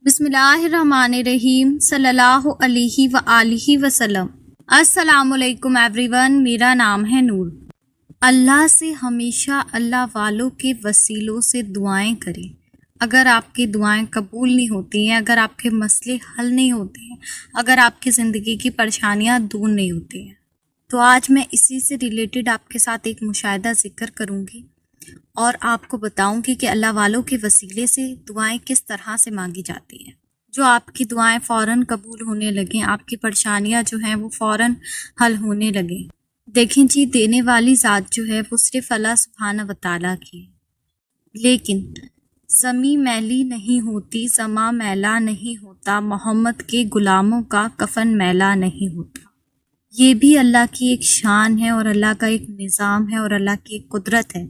بسم اللہ الرحمن الرحیم صلی اللہ علیہ وآلہ وسلم۔ السلام علیکم ایوری ون، میرا نام ہے نور۔ اللہ سے ہمیشہ اللہ والوں کے وسیلوں سے دعائیں کریں۔ اگر آپ کی دعائیں قبول نہیں ہوتی ہیں، اگر آپ کے مسئلے حل نہیں ہوتے ہیں، اگر آپ کی زندگی کی پریشانیاں دور نہیں ہوتی ہیں، تو آج میں اسی سے ریلیٹڈ آپ کے ساتھ ایک مشاہدہ ذکر کروں گی اور آپ کو بتاؤں گی کہ اللہ والوں کے وسیلے سے دعائیں کس طرح سے مانگی جاتی ہیں، جو آپ کی دعائیں فوراً قبول ہونے لگیں، آپ کی پریشانیاں جو ہیں وہ فوراً حل ہونے لگیں۔ دیکھیں جی، دینے والی ذات جو ہے وہ صرف اللہ سبحانہ و تعالیٰ کی ہے، لیکن زمیں میلی نہیں ہوتی، زماں میلا نہیں ہوتا، محمد کے غلاموں کا کفن میلا نہیں ہوتا۔ یہ بھی اللہ کی ایک شان ہے اور اللہ کا ایک نظام ہے اور اللہ کی ایک قدرت ہے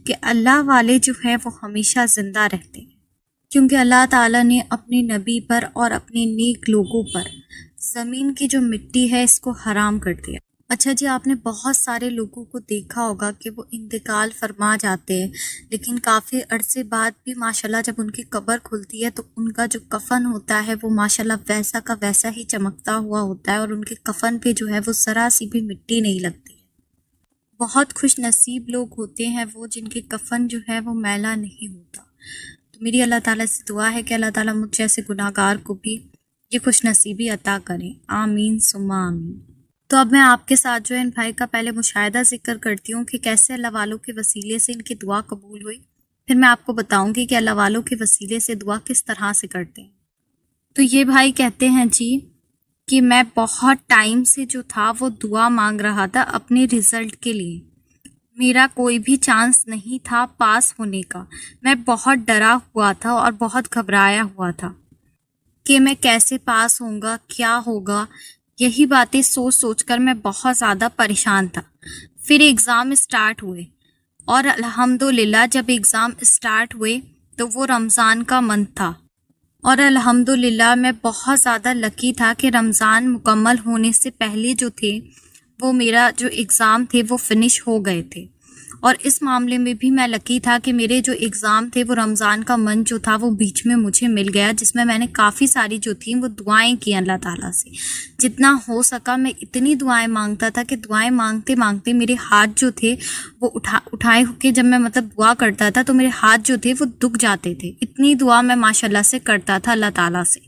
کہ اللہ والے جو ہے وہ ہمیشہ زندہ رہتے ہیں، کیونکہ اللہ تعالیٰ نے اپنے نبی پر اور اپنے نیک لوگوں پر زمین کی جو مٹی ہے اس کو حرام کر دیا۔ اچھا جی، آپ نے بہت سارے لوگوں کو دیکھا ہوگا کہ وہ انتقال فرما جاتے ہیں، لیکن کافی عرصے بعد بھی ماشاءاللہ جب ان کی قبر کھلتی ہے تو ان کا جو کفن ہوتا ہے وہ ماشاءاللہ ویسا کا ویسا ہی چمکتا ہوا ہوتا ہے اور ان کے کفن پہ جو ہے وہ ذرا سی بھی مٹی نہیں لگتی ہے۔ بہت خوش نصیب لوگ ہوتے ہیں وہ جن کے کفن جو ہے وہ میلا نہیں ہوتا۔ تو میری اللہ تعالیٰ سے دعا ہے کہ اللہ تعالیٰ مجھ جیسے گناہ گار کو بھی یہ خوش نصیبی عطا کریں، آمین ثم آمین۔ تو اب میں آپ کے ساتھ جو ہے ان بھائی کا پہلے مشاہدہ ذکر کرتی ہوں کہ کیسے اللہ والوں کے وسیلے سے ان کی دعا قبول ہوئی، پھر میں آپ کو بتاؤں گی کہ اللہ والوں کے وسیلے سے دعا کس طرح سے کرتے ہیں۔ تو یہ بھائی کہتے ہیں جی کہ میں بہت ٹائم سے جو تھا وہ دعا مانگ رہا تھا اپنے رزلٹ کے لیے، میرا کوئی بھی چانس نہیں تھا پاس ہونے کا، میں بہت ڈرا ہوا تھا اور بہت گھبرایا ہوا تھا کہ میں کیسے پاس ہوں گا، کیا ہوگا، یہی باتیں سوچ سوچ کر میں بہت زیادہ پریشان تھا۔ پھر ایگزام اسٹارٹ ہوئے اور الحمدللہ جب ایگزام اسٹارٹ ہوئے تو وہ رمضان کا منتھ تھا اور الحمدللہ میں بہت زیادہ لکی تھا کہ رمضان مکمل ہونے سے پہلے جو تھے وہ میرا جو ایگزام تھے وہ فنش ہو گئے تھے، اور اس معاملے میں بھی میں لکی تھا کہ میرے جو ایگزام تھے وہ رمضان کا منتھ جو تھا وہ بیچ میں مجھے مل گیا، جس میں نے کافی ساری جو تھیں وہ دعائیں کی اللہ تعالیٰ سے۔ جتنا ہو سکا میں اتنی دعائیں مانگتا تھا کہ دعائیں مانگتے مانگتے میرے ہاتھ جو تھے وہ اٹھائے ہو کے جب میں دعا کرتا تھا تو میرے ہاتھ جو تھے وہ دکھ جاتے تھے، اتنی دعا میں ماشاءاللہ سے کرتا تھا اللہ تعالیٰ سے۔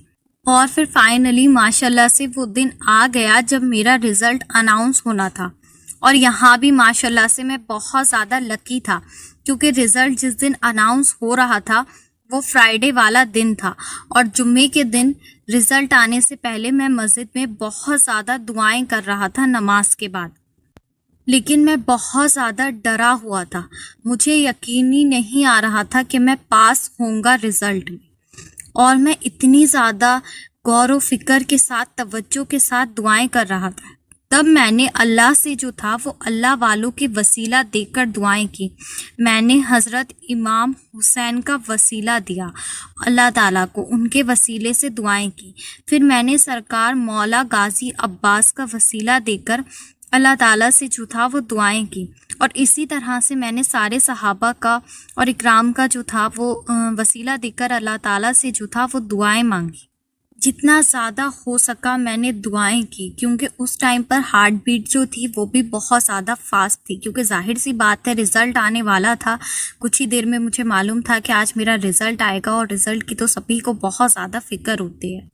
اور پھر فائنلی ماشاءاللہ سے وہ دن آ گیا جب میرا رزلٹ اناؤنس ہونا تھا، اور یہاں بھی ماشاءاللہ سے میں بہت زیادہ لکی تھا کیونکہ رزلٹ جس دن اناؤنس ہو رہا تھا وہ فرائیڈے والا دن تھا، اور جمعے کے دن رزلٹ آنے سے پہلے میں مسجد میں بہت زیادہ دعائیں کر رہا تھا نماز کے بعد، لیکن میں بہت زیادہ ڈرا ہوا تھا، مجھے یقین ہی نہیں آ رہا تھا کہ میں پاس ہوں گا رزلٹ میں، اور میں اتنی زیادہ غور و فکر کے ساتھ توجہ کے ساتھ دعائیں کر رہا تھا۔ تب میں نے اللہ سے جو تھا وہ اللہ والوں کے وسیلہ دے کر دعائیں کی۔ میں نے حضرت امام حسین کا وسیلہ دیا اللہ تعالیٰ کو، ان کے وسیلے سے دعائیں کی۔ پھر میں نے سرکار مولا غازی عباس کا وسیلہ دے کر اللہ تعالیٰ سے جو تھا وہ دعائیں کی، اور اسی طرح سے میں نے سارے صحابہ کا اور اکرام کا جو تھا وہ وسیلہ دے کر اللہ تعالیٰ سے جو تھا وہ دعائیں مانگی۔ جتنا زیادہ ہو سکا میں نے دعائیں کی، کیونکہ اس ٹائم پر ہارٹ بیٹ جو تھی وہ بھی بہت زیادہ فاسٹ تھی، کیونکہ ظاہر سی بات ہے رزلٹ آنے والا تھا، کچھ ہی دیر میں مجھے معلوم تھا کہ آج میرا رزلٹ آئے گا، اور رزلٹ کی تو سبھی کو بہت زیادہ فکر ہوتی ہے۔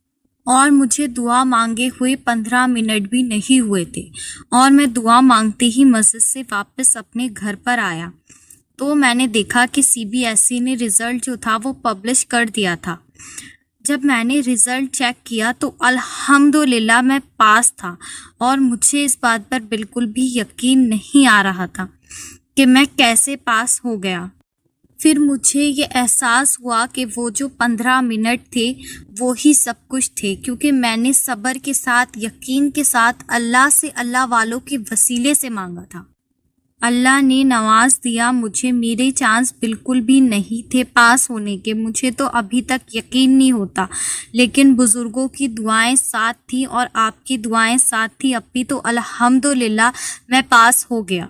اور مجھے دعا مانگے ہوئے 15 منٹ بھی نہیں ہوئے تھے، اور میں دعا مانگتے ہی مسجد سے واپس اپنے گھر پر آیا تو میں نے دیکھا کہ CBSE نے رزلٹ جو تھا وہ پبلش کر دیا تھا۔ جب میں نے رزلٹ چیک کیا تو الحمدللہ میں پاس تھا، اور مجھے اس بات پر بالکل بھی یقین نہیں آ رہا تھا کہ میں کیسے پاس ہو گیا۔ پھر مجھے یہ احساس ہوا کہ وہ جو 15 منٹ تھے وہی سب کچھ تھے، کیونکہ میں نے صبر کے ساتھ، یقین کے ساتھ اللہ سے اللہ والوں کے وسیلے سے مانگا تھا۔ اللہ نے نواز دیا مجھے، میرے چانس بالکل بھی نہیں تھے پاس ہونے کے، مجھے تو ابھی تک یقین نہیں ہوتا، لیکن بزرگوں کی دعائیں ساتھ تھیں اور آپ کی دعائیں ساتھ تھیں اپی، تو الحمدللہ میں پاس ہو گیا۔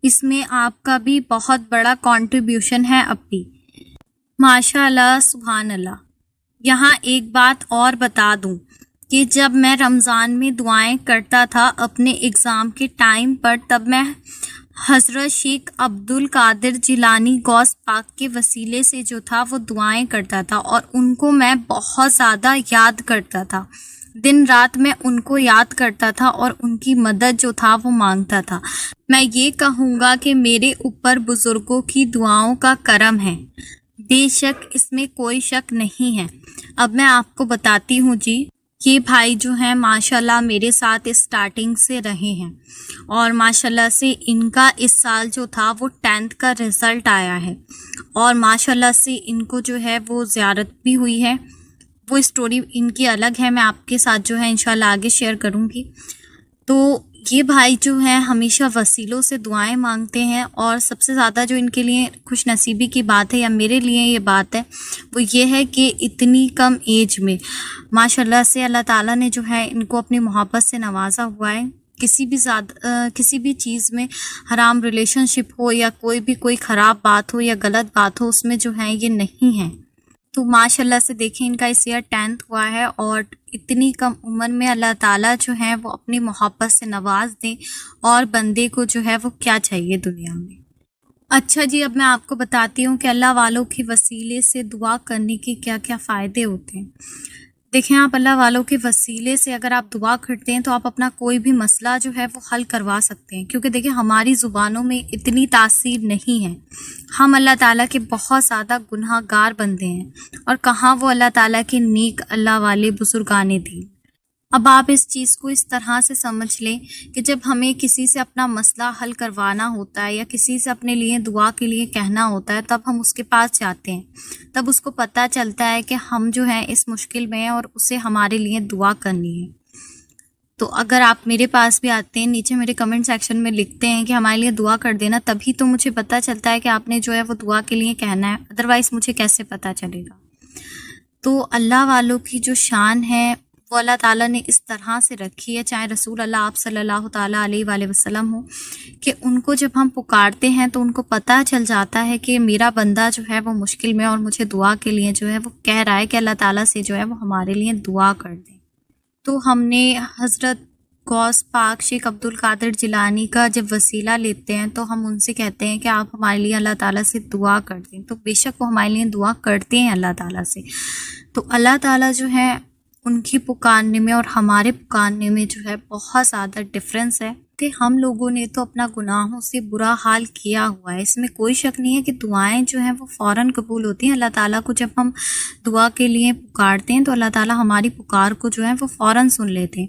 اس میں آپ کا بھی بہت بڑا کنٹریبیوشن ہے اپی، ماشاء اللہ سبحان اللہ۔ یہاں ایک بات اور بتا دوں کہ جب میں رمضان میں دعائیں کرتا تھا اپنے اگزام کے ٹائم پر، تب میں حضرت شیخ عبد القادر جیلانی غوث پاک کے وسیلے سے جو تھا وہ دعائیں کرتا تھا، اور ان کو میں بہت زیادہ یاد کرتا تھا۔ دن رات میں ان کو یاد کرتا تھا اور ان کی مدد جو تھا وہ مانگتا تھا۔ میں یہ کہوں گا کہ میرے اوپر بزرگوں کی دعاؤں کا کرم ہے، بے شک اس میں کوئی شک نہیں ہے۔ اب میں آپ کو بتاتی ہوں جی، یہ بھائی جو ہیں ماشاءاللہ میرے ساتھ اسٹارٹنگ سے رہے ہیں، اور ماشاءاللہ سے ان کا اس سال جو تھا وہ 10th کا رزلٹ آیا ہے، اور ماشاءاللہ سے ان کو جو ہے وہ زیارت بھی ہوئی ہے۔ وہ اسٹوری ان کی الگ ہے، میں آپ کے ساتھ جو ہے انشاءاللہ آگے شیئر کروں گی۔ تو یہ بھائی جو ہیں ہمیشہ وسیلوں سے دعائیں مانگتے ہیں، اور سب سے زیادہ جو ان کے لیے خوش نصیبی کی بات ہے، یا میرے لیے یہ بات ہے، وہ یہ ہے کہ اتنی کم ایج میں ماشاءاللہ سے اللہ تعالیٰ نے جو ہے ان کو اپنی محبت سے نوازا ہوا ہے۔ کسی بھی چیز میں حرام ریلیشن شپ ہو یا کوئی خراب بات ہو یا غلط بات ہو، اس میں جو ہے یہ نہیں ہے۔ تو ماشاءاللہ سے دیکھیں ان کا اس ایئر 10th ہوا ہے، اور اتنی کم عمر میں اللہ تعالیٰ جو ہے وہ اپنی محبت سے نواز دیں، اور بندے کو جو ہے وہ کیا چاہیے دنیا میں۔ اچھا جی، اب میں آپ کو بتاتی ہوں کہ اللہ والوں کے وسیلے سے دعا کرنے کے کیا کیا فائدے ہوتے ہیں۔ دیکھیں، آپ اللہ والوں کے وسیلے سے اگر آپ دعا کرتے ہیں تو آپ اپنا کوئی بھی مسئلہ جو ہے وہ حل کروا سکتے ہیں، کیونکہ دیکھیں ہماری زبانوں میں اتنی تاثیر نہیں ہے۔ ہم اللہ تعالیٰ کے بہت زیادہ گناہ گار بندے ہیں، اور کہاں وہ اللہ تعالیٰ کے نیک اللہ والے بزرگان دین۔ اب آپ اس چیز کو اس طرح سے سمجھ لیں کہ جب ہمیں کسی سے اپنا مسئلہ حل کروانا ہوتا ہے، یا کسی سے اپنے لیے دعا کے لیے کہنا ہوتا ہے، تب ہم اس کے پاس جاتے ہیں، تب اس کو پتہ چلتا ہے کہ ہم جو ہیں اس مشکل میں ہیں اور اسے ہمارے لیے دعا کرنی ہے۔ تو اگر آپ میرے پاس بھی آتے ہیں، نیچے میرے کمنٹ سیکشن میں لکھتے ہیں کہ ہمارے لیے دعا کر دینا، تبھی تو مجھے پتہ چلتا ہے کہ آپ نے جو ہے وہ دعا کے لیے کہنا ہے، ادروائز مجھے کیسے پتہ چلے گا۔ تو اللہ والوں کی جو شان ہے وہ اللہ تعالیٰ نے اس طرح سے رکھی ہے، چاہے رسول اللہ آپ صلی اللہ تعالیٰ علیہ وآلہ وسلم ہو، کہ ان کو جب ہم پکارتے ہیں تو ان کو پتہ چل جاتا ہے کہ میرا بندہ جو ہے وہ مشکل میں، اور مجھے دعا کے لیے جو ہے وہ کہہ رہا ہے کہ اللہ تعالیٰ سے جو ہے وہ ہمارے لیے دعا کر دیں۔ تو ہم نے حضرت غوث پاک شیخ عبد القادر جیلانی کا جب وسیلہ لیتے ہیں تو ہم ان سے کہتے ہیں کہ آپ ہمارے لیے اللہ تعالیٰ سے دعا کر دیں، تو بے شک وہ ہمارے لیے دعا کرتے ہیں اللہ تعالیٰ سے۔ تو اللہ تعالیٰ جو ہے ان کی پکارنے میں اور ہمارے پکارنے میں جو ہے بہت زیادہ ڈفرینس ہے، کہ ہم لوگوں نے تو اپنا گناہوں سے برا حال کیا ہوا ہے، اس میں کوئی شک نہیں ہے کہ دعائیں جو ہیں وہ فوراً قبول ہوتی ہیں۔ اللہ تعالیٰ کو جب ہم دعا کے لیے پکارتے ہیں تو اللہ تعالیٰ ہماری پکار کو جو ہے وہ فوراً سن لیتے ہیں،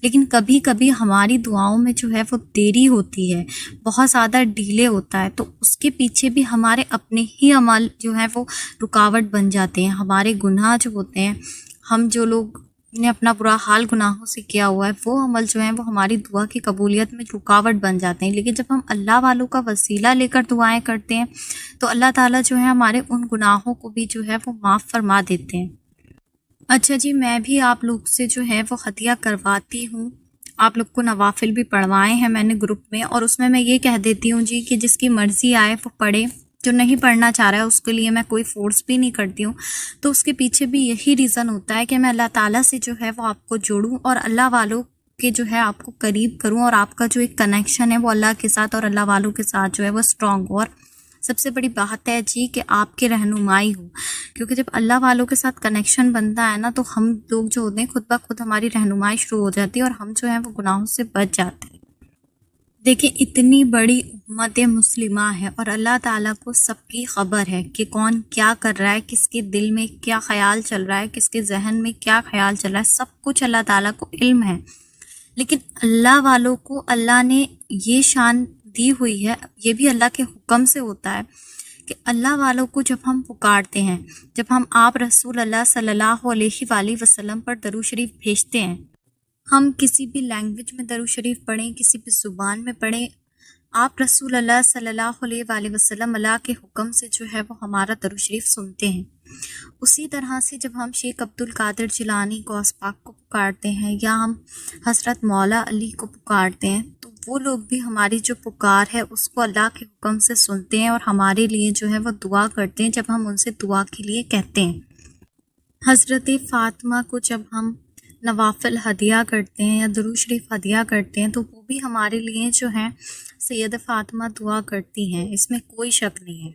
لیکن کبھی کبھی ہماری دعاؤں میں جو ہے وہ دیری ہوتی ہے، بہت زیادہ ڈیلے ہوتا ہے، تو اس کے پیچھے بھی ہمارے اپنے ہی عمل جو ہیں وہ رکاوٹ بن جاتے ہیں۔ ہمارے گناہ جو ہوتے ہیں، ہم جو لوگ نے اپنا برا حال گناہوں سے کیا ہوا ہے، وہ عمل جو ہیں وہ ہماری دعا کی قبولیت میں رکاوٹ بن جاتے ہیں۔ لیکن جب ہم اللہ والوں کا وسیلہ لے کر دعائیں کرتے ہیں تو اللہ تعالیٰ جو ہے ہمارے ان گناہوں کو بھی جو ہے وہ معاف فرما دیتے ہیں۔ اچھا جی، میں بھی آپ لوگ سے جو ہے وہ ہدیہ کرواتی ہوں، آپ لوگ کو نوافل بھی پڑھوائے ہیں میں نے گروپ میں، اور اس میں یہ کہہ دیتی ہوں جی کہ جس کی مرضی آئے وہ پڑھے، جو نہیں پڑھنا چاہ رہا ہے اس کے لیے میں کوئی فورس بھی نہیں کرتی ہوں۔ تو اس کے پیچھے بھی یہی ریزن ہوتا ہے کہ میں اللہ تعالیٰ سے جو ہے وہ آپ کو جوڑوں، اور اللہ والوں کے جو ہے آپ کو قریب کروں، اور آپ کا جو ایک کنیکشن ہے وہ اللہ کے ساتھ اور اللہ والوں کے ساتھ جو ہے وہ اسٹرانگ ہو۔ اور سب سے بڑی بات ہے جی کہ آپ کی رہنمائی ہو، کیونکہ جب اللہ والوں کے ساتھ کنیکشن بنتا ہے نا، تو ہم لوگ جو ہوتے ہیں خود بخود ہماری رہنمائی شروع ہو جاتی ہے، اور ہم جو ہیں وہ گناہوں سے بچ جاتے ہیں۔ دیکھیں، اتنی بڑی امت مسلمہ ہے، اور اللہ تعالیٰ کو سب کی خبر ہے کہ کون کیا کر رہا ہے، کس کے دل میں کیا خیال چل رہا ہے، کس کے ذہن میں کیا خیال چل رہا ہے، سب کچھ اللہ تعالیٰ کو علم ہے۔ لیکن اللہ والوں کو اللہ نے یہ شان دی ہوئی ہے، یہ بھی اللہ کے حکم سے ہوتا ہے کہ اللہ والوں کو جب ہم پکارتے ہیں، جب ہم آپ رسول اللہ صلی اللہ علیہ وآلہ وسلم پر درود شریف بھیجتے ہیں، ہم کسی بھی لینگویج میں درود شریف پڑھیں، کسی بھی زبان میں پڑھیں، آپ رسول اللہ صلی اللہ علیہ وآلہ وسلم اللہ کے حکم سے جو ہے وہ ہمارا درود شریف سنتے ہیں۔ اسی طرح سے جب ہم شیخ عبد القادر جیلانی غوث پاک کو پکارتے ہیں، یا ہم حضرت مولا علی کو پکارتے ہیں، تو وہ لوگ بھی ہماری جو پکار ہے اس کو اللہ کے حکم سے سنتے ہیں، اور ہمارے لیے جو ہے وہ دعا کرتے ہیں جب ہم ان سے دعا کے لیے کہتے ہیں۔ حضرت فاطمہ کو جب ہم نوافل ہدیہ کرتے ہیں یا درود شریف ہدیہ کرتے ہیں تو وہ بھی ہمارے لیے جو ہیں سید فاطمہ دعا کرتی ہیں، اس میں کوئی شک نہیں ہے۔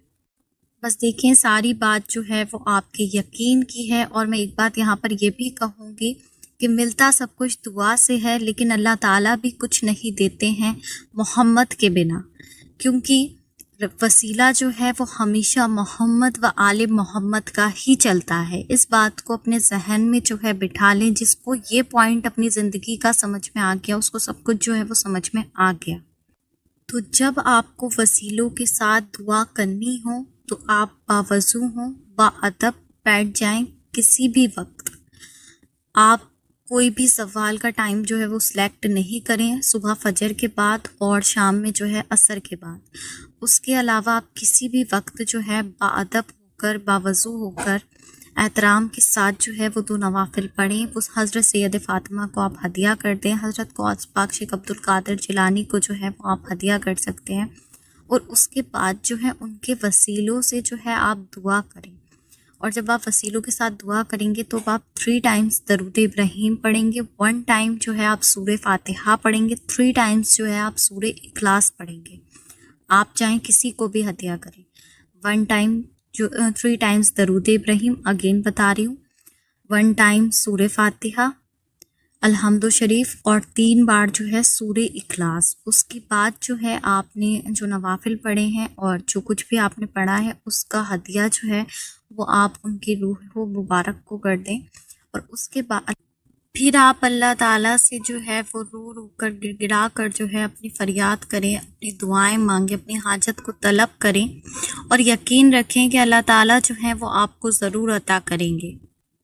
بس دیکھیں ساری بات جو ہے وہ آپ کے یقین کی ہے، اور میں ایک بات یہاں پر یہ بھی کہوں گی کہ ملتا سب کچھ دعا سے ہے، لیکن اللہ تعالیٰ بھی کچھ نہیں دیتے ہیں محمد کے بنا، کیونکہ وسیلہ جو ہے وہ ہمیشہ محمد و آل محمد کا ہی چلتا ہے۔ اس بات کو اپنے ذہن میں جو ہے بٹھا لیں، جس کو یہ پوائنٹ اپنی زندگی کا سمجھ میں آ گیا اس کو سب کچھ جو ہے وہ سمجھ میں آ گیا۔ تو جب آپ کو وسیلوں کے ساتھ دعا کرنی ہو تو آپ باوضو ہوں، باادب بیٹھ جائیں، کسی بھی وقت آپ کوئی بھی زوال کا ٹائم جو ہے وہ سلیکٹ نہیں کریں، صبح فجر کے بعد اور شام میں جو ہے عصر کے بعد۔ اس کے علاوہ آپ کسی بھی وقت جو ہے باادب ہو کر، باوضو ہو کر، احترام کے ساتھ جو ہے وہ 2 نوافل پڑھیں۔ اس حضرت سید فاطمہ کو آپ ہدیہ کر دیں، حضرت غوث پاک شیخ عبد القادر جیلانی کو جو ہے وہ آپ ہدیہ کر سکتے ہیں، اور اس کے بعد جو ہے ان کے وسیلوں سے جو ہے آپ دعا کریں۔ اور جب آپ وسیلوں کے ساتھ دعا کریں گے تو آپ 3 ٹائمز درود ابراہیم پڑھیں گے، 1 ٹائم جو ہے آپ سورہ فاتحہ پڑھیں گے، 3 ٹائمز جو ہے آپ سورہ اخلاص پڑھیں گے۔ آپ چاہیں کسی کو بھی ہدیہ کریں، 1 ٹائم جو 3 ٹائمز درود ابراہیم، اگین بتا رہی ہوں، 1 ٹائم سورہ فاتحہ، الحمد شریف، اور 3 بار جو ہے سورہ اخلاص۔ اس کے بعد جو ہے آپ نے جو نوافل پڑھے ہیں اور جو کچھ بھی آپ نے پڑھا ہے اس کا ہدیہ جو ہے وہ آپ ان کی روح مبارک کو کر دیں، اور اس کے بعد پھر آپ اللہ تعالیٰ سے جو ہے وہ رو رو کر گر گڑا کر جو ہے اپنی فریاد کریں، اپنی دعائیں مانگیں، اپنی حاجت کو طلب کریں، اور یقین رکھیں کہ اللہ تعالیٰ جو ہے وہ آپ کو ضرور عطا کریں گے۔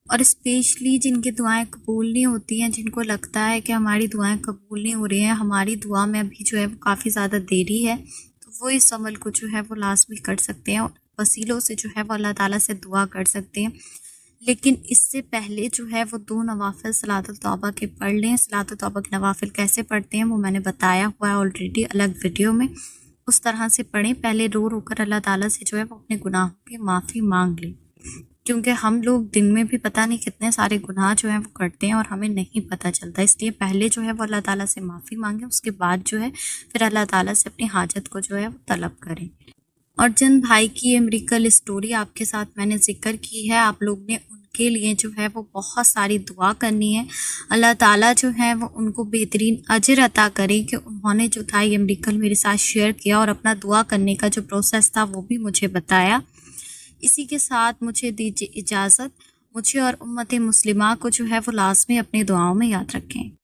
اور اسپیشلی جن کی دعائیں قبول نہیں ہوتی ہیں، جن کو لگتا ہے کہ ہماری دعائیں قبول نہیں ہو رہی ہیں، ہماری دعا میں ابھی جو ہے وہ کافی زیادہ دیری ہے، تو وہ اس عمل کو جو ہے وہ لازمی کر سکتے ہیں، اور وسیلوں سے جو ہے وہ اللہ تعالیٰ سے دعا کر سکتے ہیں۔ لیکن اس سے پہلے جو ہے وہ 2 نوافل صلاۃ التوبہ کے پڑھ لیں۔ صلاۃ التوبہ کے نوافل کیسے پڑھتے ہیں وہ میں نے بتایا ہوا ہے آلریڈی الگ ویڈیو میں، اس طرح سے پڑھیں۔ پہلے رو رو کر اللہ تعالیٰ سے جو ہے وہ اپنے گناہوں کی معافی مانگ لیں، کیونکہ ہم لوگ دن میں بھی پتہ نہیں کتنے سارے گناہ جو ہیں وہ کرتے ہیں اور ہمیں نہیں پتہ چلتا، اس لیے پہلے جو ہے وہ اللہ تعالیٰ سے معافی مانگیں، اس کے بعد جو ہے پھر اللہ تعالیٰ سے اپنی حاجت کو جو ہے وہ طلب کریں۔ اور جن بھائی کی یہ میریکل اسٹوری آپ کے ساتھ میں نے ذکر کی ہے، آپ لوگ نے ان کے لیے جو ہے وہ بہت ساری دعا کرنی ہے، اللہ تعالیٰ جو ہے وہ ان کو بہترین اجر عطا کرے کہ انہوں نے جو تھا یہ میریکل میرے ساتھ شیئر کیا اور اپنا دعا کرنے کا جو پروسیس تھا وہ بھی مجھے بتایا۔ اسی کے ساتھ مجھے دیجیے اجازت، مجھے اور امت مسلمہ کو جو ہے وہ لازمی اپنی دعاؤں میں یاد رکھیں۔